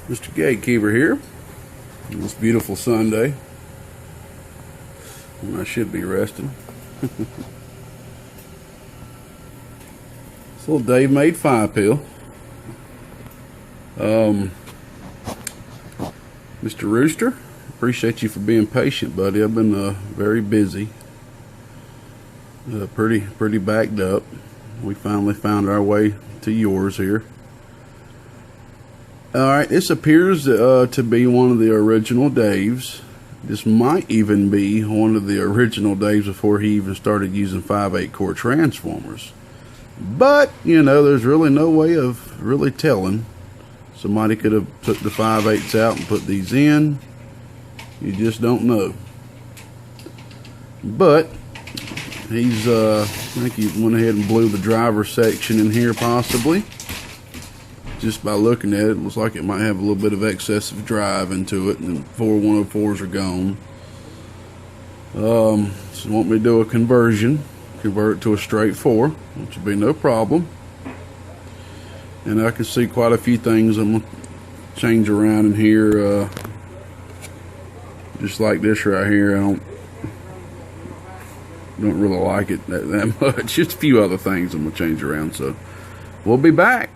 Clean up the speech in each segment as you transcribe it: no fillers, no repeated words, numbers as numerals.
Mr. Gatekeeper here on this beautiful Sunday when I should be resting. This little Davemade 5 pill. Mr. Rooster, appreciate you for being patient, buddy. I've been very busy, pretty backed up. We finally found our way to yours here. Alright, this appears to be one of the original Daves. This might even be one of the original Daves before he even started using 5/8 core transformers. But, you know, there's really no way of really telling. Somebody could have took the 5/8s out and put these in. You just don't know. But he's I think he went ahead and blew the driver section in here possibly. Just by looking at it, it looks like it might have a little bit of excessive drive into it, and 4 104s are gone. So want me to do a conversion, convert it to a straight 4, which would be no problem. And I can see quite a few things I'm gonna change around in here, just like this right here. I don't really like it that much. Just a few other things I'm gonna change around. So we'll be back.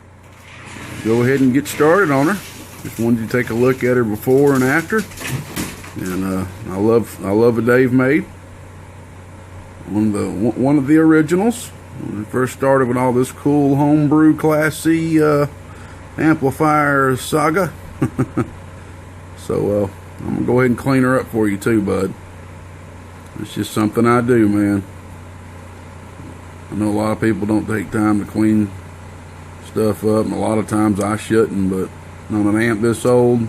Go ahead and get started on her. Just wanted to take a look at her before and after. And I love a Davemade. One of the originals. When I first started with all this cool homebrew Class C amplifier saga. So I'm gonna go ahead and clean her up for you too, bud. It's just something I do, man. I know a lot of people don't take time to clean stuff up, and a lot of times I shouldn't, but on an amp this old,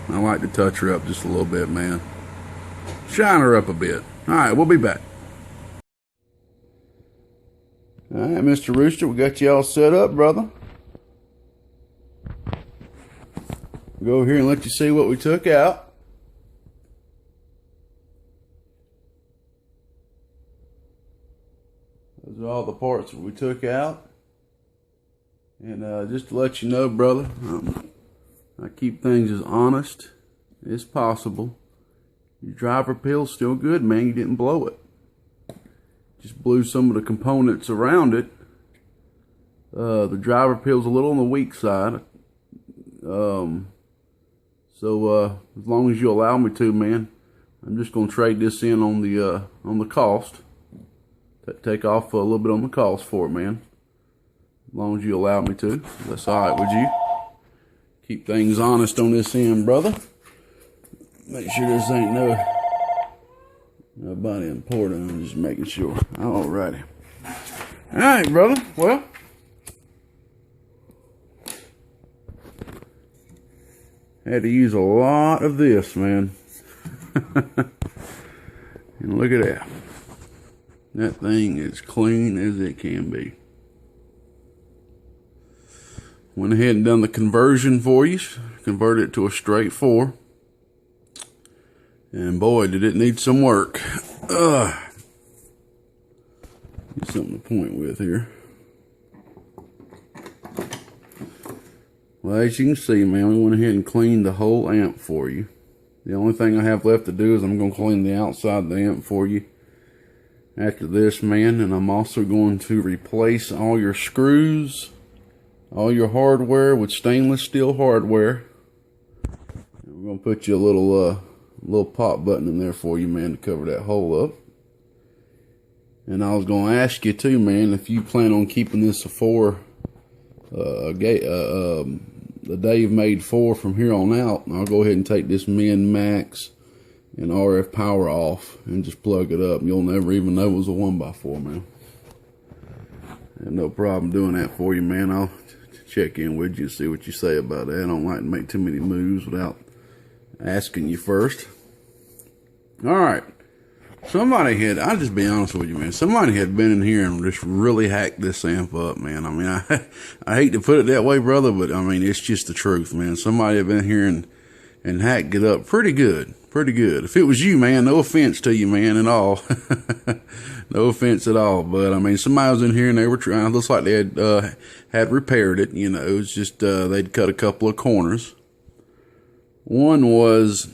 I like to touch her up just a little bit, man. Shine her up a bit. Alright, we'll be back. Alright, Mr. Rooster, we got you all set up, brother. We'll go over here and let you see what we took out. Those are all the parts that we took out. And just to let you know, brother, I keep things as honest as possible. Your driver pill's still good, man. You didn't blow it. Just blew some of the components around it. The driver pill's a little on the weak side. So as long as you allow me to, man, I'm just gonna trade this in on the cost. Take off a little bit on the cost for it, man. As long as you allow me to. That's alright with you. Keep things honest on this end, brother. Make sure this ain't nobody important. I'm just making sure. Alrighty. Alright, brother. Well, had to use a lot of this, man. And look at that. That thing is clean as it can be. Went ahead and done the conversion for you. Converted it to a straight 4. And boy, did it need some work. Get something to point with here. Well, as you can see, man, we went ahead and cleaned the whole amp for you. The only thing I have left to do is I'm going to clean the outside of the amp for you after this, man. And I'm also going to replace all your screws, all your hardware with stainless steel hardware. And we're going to put you a little pop button in there for you, man, to cover that hole up. And I was going to ask you too, man, if you plan on keeping this a 4, the Davemade 4 from here on out, I'll go ahead and take this min, max, and RF power off and just plug it up. You'll never even know it was a 1x4, man. I have no problem doing that for you, man. I'll check in with you and see what you say about that. I don't like to make too many moves without asking you first. Alright. I'll just be honest with you, man. Somebody had been in here and just really hacked this amp up, man. I mean, I hate to put it that way, brother, but I mean, it's just the truth, man. Somebody had been here and hacked it up pretty good. Pretty good. If it was you, man, no offense to you, man, at all. No offense at all. But, I mean, somebody was in here and they were trying. It looks like they had repaired it. You know, it was just they'd cut a couple of corners. One was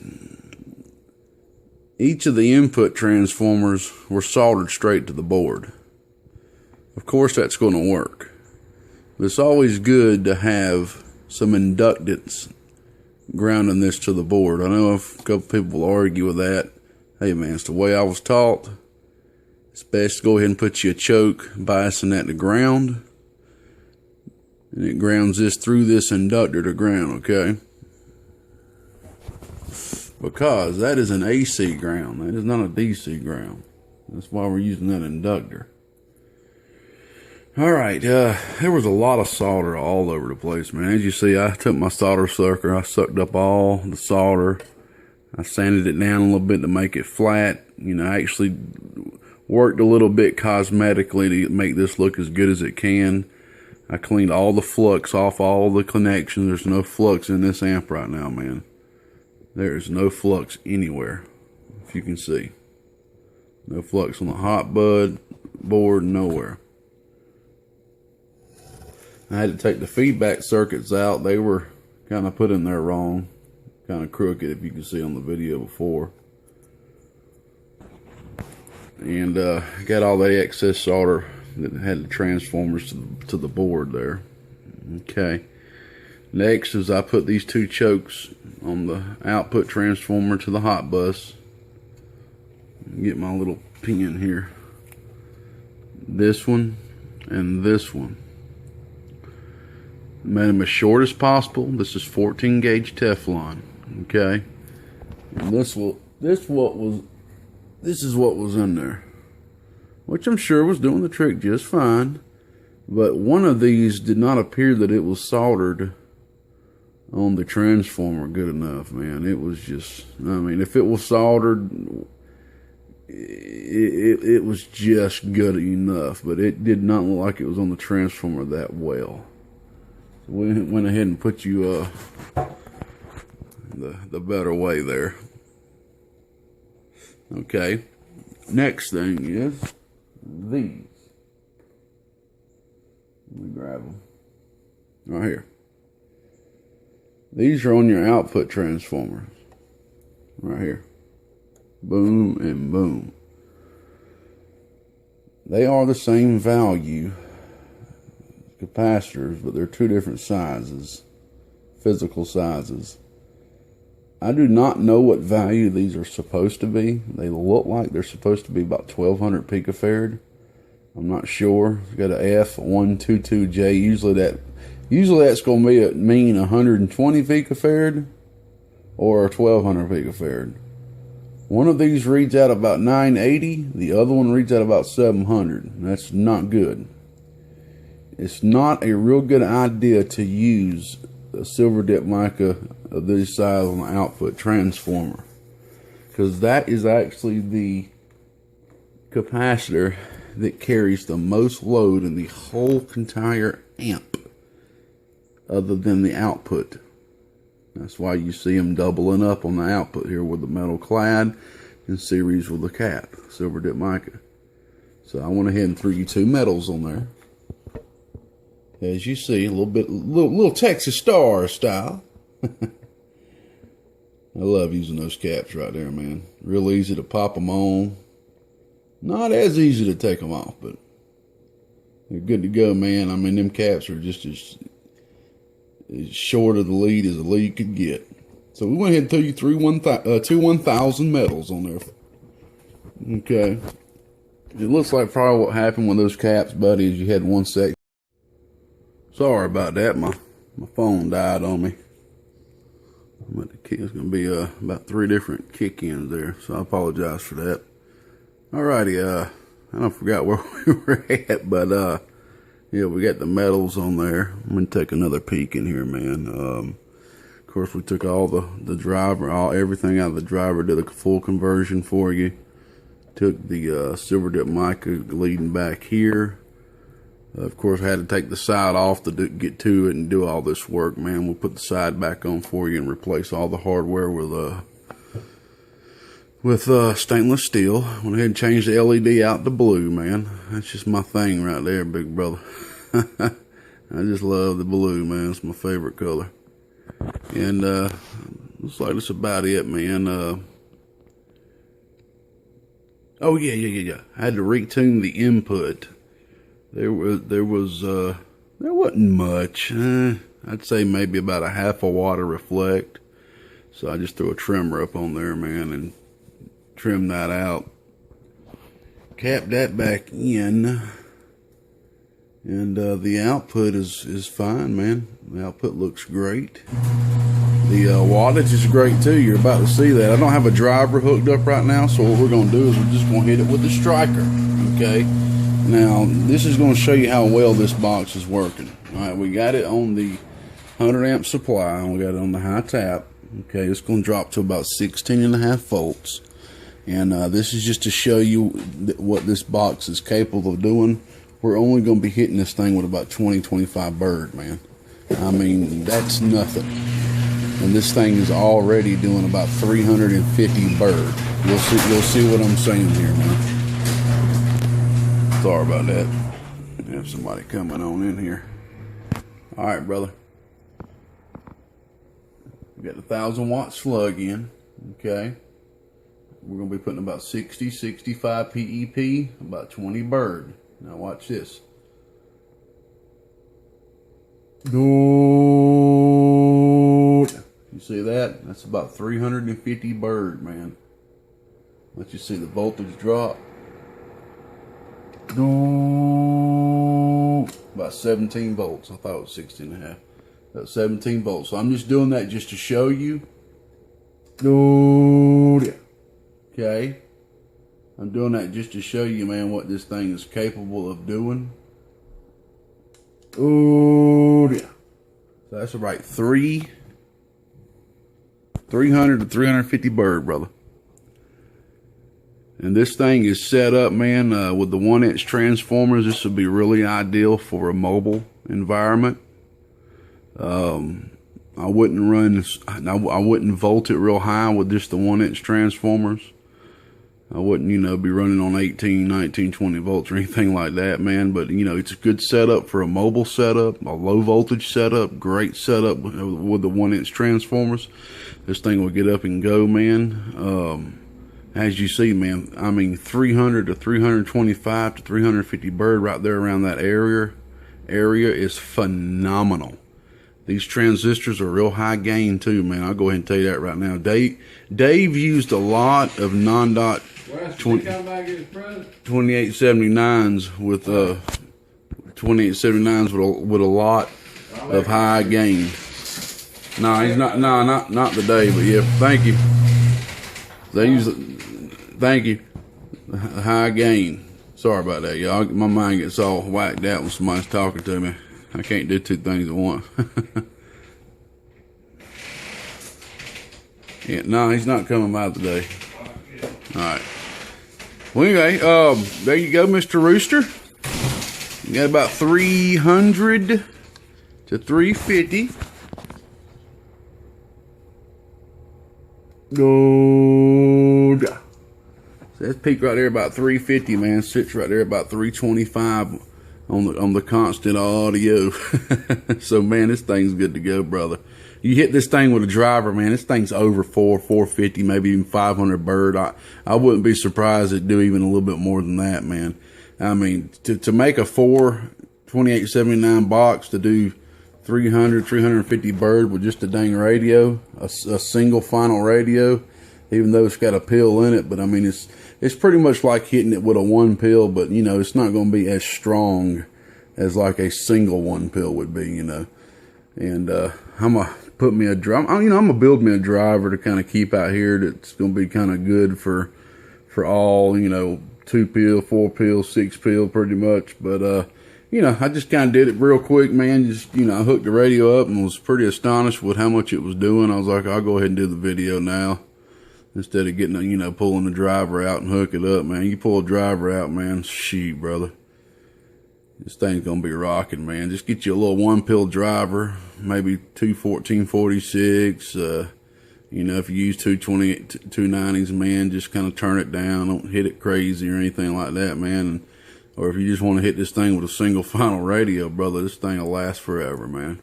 each of the input transformers were soldered straight to the board. Of course that's going to work. But it's always good to have some inductance grounding this to the board. I know a couple people will argue with that. Hey man, it's the way I was taught. It's best to go ahead and put you a choke biasing that to ground. And it grounds this through this inductor to ground, okay? Because that is an AC ground. That is not a DC ground. That's why we're using that inductor. Alright, there was a lot of solder all over the place, man. As you see, I took my solder sucker, I sucked up all the solder. I sanded it down a little bit to make it flat. You know, I actually worked a little bit cosmetically to make this look as good as it can. I cleaned all the flux off all the connections. There's no flux in this amp right now, man. There is no flux anywhere, if you can see. No flux on the hot bud board, nowhere. I had to take the feedback circuits out. They were kind of put in there wrong. Kind of crooked, if you can see on the video before. And got all the excess solder that had the transformers to the board there. Okay. Next is I put these two chokes on the output transformer to the hot bus. Get my little pin here. This one and this one. Made them as short as possible. This is 14 gauge Teflon. Okay. And this is what was in there. Which I'm sure was doing the trick just fine. But one of these did not appear that it was soldered on the transformer good enough, man. It was just, I mean, if it was soldered, it was just good enough. But it did not look like it was on the transformer that well. So we went ahead and put you the better way there. Okay. Next thing is these. Let me grab them. Right here. These are on your output transformers. Right here. Boom and boom. They are the same value capacitors, but they're two different sizes. Physical sizes. I do not know what value these are supposed to be. They look like they're supposed to be about 1200 picofarad. I'm not sure. It's got a F122J. Usually that's going to mean 120 picofarad or 1200 picofarad. One of these reads out about 980. The other one reads out about 700. That's not good. It's not a real good idea to use a silver dip mica of this size on the output transformer, because that is actually the capacitor that carries the most load in the whole entire amp other than the output. That's why you see them doubling up on the output here with the metal clad in series with the cap, silver dip mica. So I went ahead and threw you two metals on there. As you see, a little Texas Star style. I love using those caps right there, man. Real easy to pop them on. Not as easy to take them off, but they're good to go, man. I mean, them caps are just as short of the lead as the lead could get. So we went ahead and threw you two 1000 metals on there. Okay. It looks like probably what happened with those caps, buddy, is you had one section. Sorry about that. My phone died on me. It's going to be about 3 different kick-ins there, so I apologize for that. Alrighty, I don't forgot where we were at, but yeah, we got the metals on there. I'm going to take another peek in here, man. Of course, we took all the driver, everything out of the driver, did a full conversion for you. Took the silver dip mica leading back here. Of course, I had to take the side off to get to it and do all this work, man. We'll put the side back on for you and replace all the hardware with stainless steel. Went ahead and changed the LED out to blue, man. That's just my thing right there, big brother. I just love the blue, man. It's my favorite color. And looks like that's about it, man. Oh yeah. I had to retune the input. There wasn't much. I'd say maybe about a half a watt of reflect. So I just threw a trimmer up on there, man, and trimmed that out. Cap that back in. And the output is fine, man. The output looks great. The wattage is great too. You're about to see that. I don't have a driver hooked up right now, so what we're going to do is we're just going to hit it with the striker. Okay. Now, this is going to show you how well this box is working. All right, we got it on the 100 amp supply, and we got it on the high tap. Okay, it's going to drop to about 16.5 volts. And this is just to show you what this box is capable of doing. We're only going to be hitting this thing with about 20-25 bird, man. I mean, that's nothing. And this thing is already doing about 350 bird. You'll see what I'm saying here, man. Sorry about that. I have somebody coming on in here. All right, brother. We got the 1,000 watt slug in. Okay. We're going to be putting about 65 PEP, about 20 bird. Now watch this. Good. You see that? That's about 350 bird, man. Let you see the voltage drop. About 17 volts. I thought it was 16.5. About 17 volts. So I'm just doing that just to show you. Okay. I'm doing that just to show you, man, what this thing is capable of doing. Oh, yeah. So that's about 300 to 350 bird, brother. And this thing is set up, man, with the 1-inch transformers. This would be really ideal for a mobile environment. I wouldn't volt it real high with just the 1-inch transformers. I wouldn't, be running on 18, 19, 20 volts or anything like that, man. But, it's a good setup for a mobile setup, a low voltage setup, great setup with the 1-inch transformers. This thing will get up and go, man. As you see, man, I mean, 300 to 325 to 350 bird right there around that area is phenomenal. These transistors are real high gain too, man. I'll go ahead and tell you that right now. Dave used a lot of non-dot 2879s with 2879s with a lot of high gain. No, he's not. No, not the Dave, but yeah. Thank you. They use. Thank you. High gain. Sorry about that, y'all. My mind gets all whacked out when somebody's talking to me. I can't do two things at once. Yeah, no, he's not coming by today. All right. Well, anyway, there you go, Mr. Rooster. You got about 300 to 350. Good. So that's peak right there about 350, man. Sits right there about 325 on the constant audio. So, man, this thing's good to go, brother. You hit this thing with a driver, man, this thing's over 450, maybe even 500 bird. I wouldn't be surprised it'd do even a little bit more than that, man. I mean, to make a 2879 box to do 350 bird with just a dang radio, a single final radio, even though it's got a pill in it. But I mean, it's pretty much like hitting it with a one pill, but it's not going to be as strong as like a single one pill would be, And I'm gonna put me a driver. I'm gonna build me a driver to kind of keep out here that's gonna be kind of good for all 2 pill, 4 pill, 6 pill, pretty much. But I just kind of did it real quick, man. Just I hooked the radio up and was pretty astonished with how much it was doing. I was like, I'll go ahead and do the video now instead of getting pulling the driver out and hook it up, man. You pull a driver out, man, shoot, brother. This thing's gonna be rocking, man. Just get you a little one pill driver, maybe 2 1446. If you use 290s, man, just kind of turn it down. Don't hit it crazy or anything like that, man. Or if you just want to hit this thing with a single final radio, brother, this thing will last forever, man.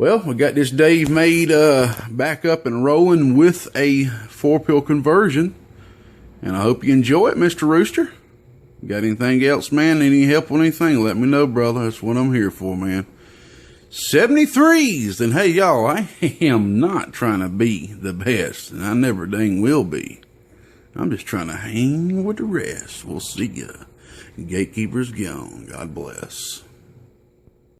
Well, we got this Davemade back up and rolling with a 4-pill conversion. And I hope you enjoy it, Mr. Rooster. Got anything else, man? Any help with anything? Let me know, brother. That's what I'm here for, man. 73s. And hey, y'all, I am not trying to be the best. And I never dang will be. I'm just trying to hang with the rest. We'll see ya. Gatekeeper's gone. God bless.